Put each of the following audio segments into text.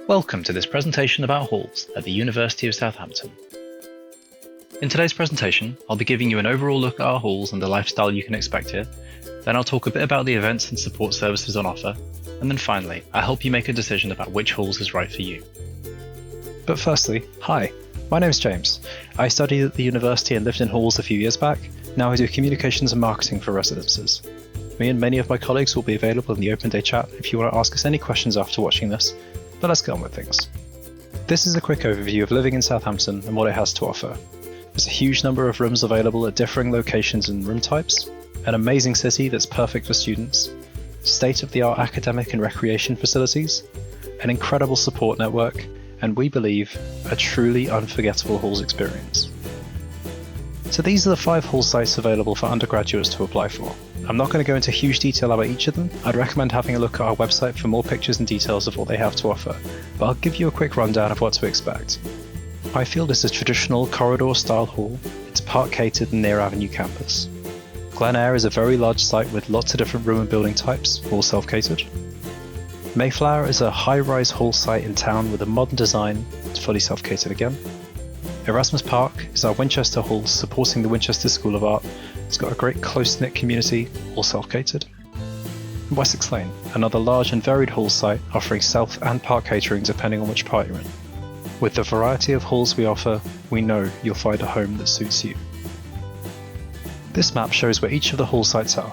Welcome to this presentation about halls at the University of Southampton. In today's presentation, I'll be giving you an overall look at our halls and the lifestyle you can expect here. Then I'll talk a bit about the events and support services on offer. And then finally, I'll help you make a decision about which halls is right for you. But firstly, hi, my name's James. I studied at the university and lived in halls a few years back. Now I do communications and marketing for residences. Me and many of my colleagues will be available in the open day chat if you want to ask us any questions after watching this, but let's get on with things. This is a quick overview of living in Southampton and what it has to offer. There's a huge number of rooms available at differing locations and room types, an amazing city that's perfect for students, state-of-the-art academic and recreation facilities, an incredible support network, and we believe, a truly unforgettable halls experience. So these are the 5 hall sites available for undergraduates to apply for. I'm not going to go into huge detail about each of them. I'd recommend having a look at our website for more pictures and details of what they have to offer, but I'll give you a quick rundown of what to expect. Highfield is a traditional corridor-style hall. It's park-catered and near Avenue campus. Glen Eyre is a very large site with lots of different room and building types, all self-catered. Mayflower is a high-rise hall site in town with a modern design, it's fully self-catered again. Erasmus Park is our Winchester Hall supporting the Winchester School of Art. It's got a great close-knit community, all self-catered. Wessex Lane, another large and varied hall site offering self and park catering depending on which part you're in. With the variety of halls we offer, we know you'll find a home that suits you. This map shows where each of the hall sites are.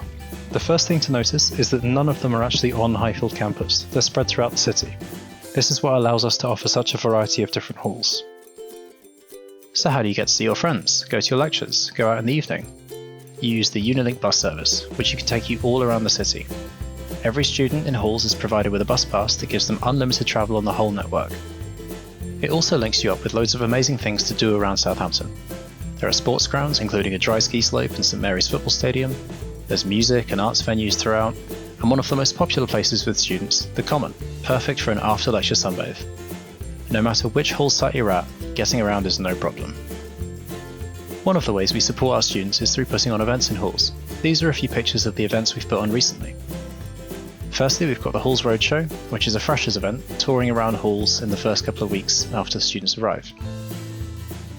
The first thing to notice is that none of them are actually on Highfield campus, they're spread throughout the city. This is what allows us to offer such a variety of different halls. So how do you get to see your friends, go to your lectures, go out in the evening? You use the Unilink bus service, which can take you all around the city. Every student in halls is provided with a bus pass that gives them unlimited travel on the whole network. It also links you up with loads of amazing things to do around Southampton. There are sports grounds, including a dry ski slope and St Mary's football stadium. There's music and arts venues throughout, and one of the most popular places with students, the Common, perfect for an after-lecture sunbathe. No matter which hall site you're at, getting around is no problem. One of the ways we support our students is through putting on events in halls. These are a few pictures of the events we've put on recently. Firstly, we've got the Halls Roadshow, which is a freshers event, touring around halls in the first couple of weeks after the students arrive.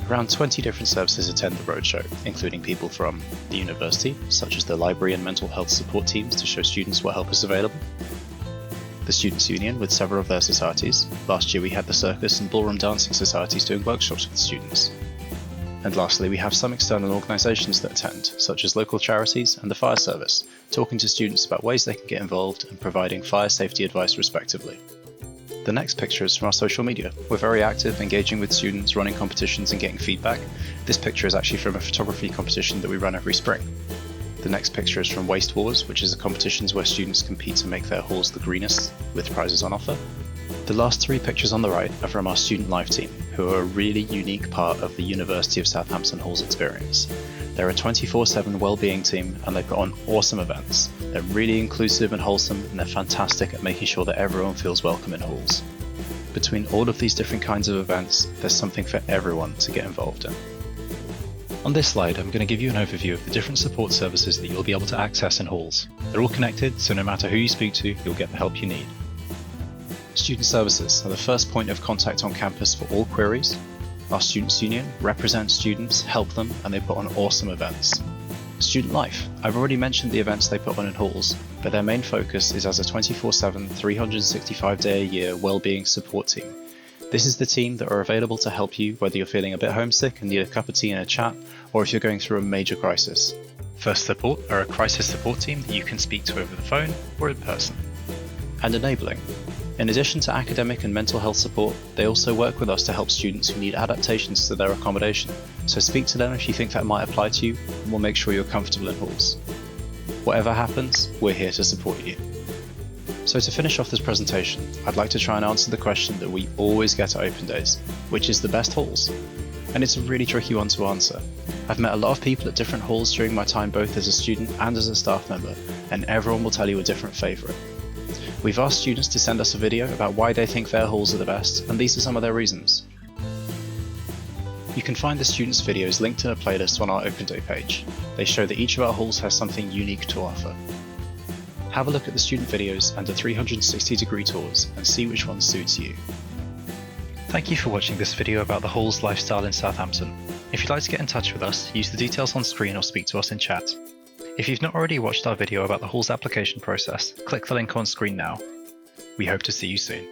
Around 20 different services attend the roadshow, including people from the university, such as the library and mental health support teams to show students what help is available, the Students' Union with several of their societies. Last year we had the Circus and Ballroom Dancing Societies doing workshops with students. And lastly, we have some external organisations that attend, such as local charities and the fire service, talking to students about ways they can get involved and providing fire safety advice respectively. The next picture is from our social media. We're very active, engaging with students, running competitions and getting feedback. This picture is actually from a photography competition that we run every spring. The next picture is from Waste Wars, which is a competition where students compete to make their halls the greenest, with prizes on offer. The last 3 pictures on the right are from our student life team, who are a really unique part of the University of Southampton Halls experience. They're a 24/7 wellbeing team and they put on awesome events. They're really inclusive and wholesome, and they're fantastic at making sure that everyone feels welcome in halls. Between all of these different kinds of events, there's something for everyone to get involved in. On this slide, I'm going to give you an overview of the different support services that you'll be able to access in halls. They're all connected, so no matter who you speak to, you'll get the help you need. Student services are the first point of contact on campus for all queries. Our Students' Union represents students, help them, and they put on awesome events. Student Life. I've already mentioned the events they put on in halls, but their main focus is as a 24/7, 365-day-a-year wellbeing support team. This is the team that are available to help you whether you're feeling a bit homesick and need a cup of tea and a chat, or if you're going through a major crisis. First Support are a crisis support team that you can speak to over the phone or in person. And Enabling. In addition to academic and mental health support, they also work with us to help students who need adaptations to their accommodation, so speak to them if you think that might apply to you, and we'll make sure you're comfortable in halls. Whatever happens, we're here to support you. So to finish off this presentation, I'd like to try and answer the question that we always get at open days, which is the best halls? And it's a really tricky one to answer. I've met a lot of people at different halls during my time both as a student and as a staff member, and everyone will tell you a different favourite. We've asked students to send us a video about why they think their halls are the best, and these are some of their reasons. You can find the students' videos linked in a playlist on our Open Day page. They show that each of our halls has something unique to offer. Have a look at the student videos and the 360-degree tours and see which one suits you. Thank you for watching this video about the halls lifestyle in Southampton. If you'd like to get in touch with us, use the details on screen or speak to us in chat. If you've not already watched our video about the halls application process, click the link on screen now. We hope to see you soon.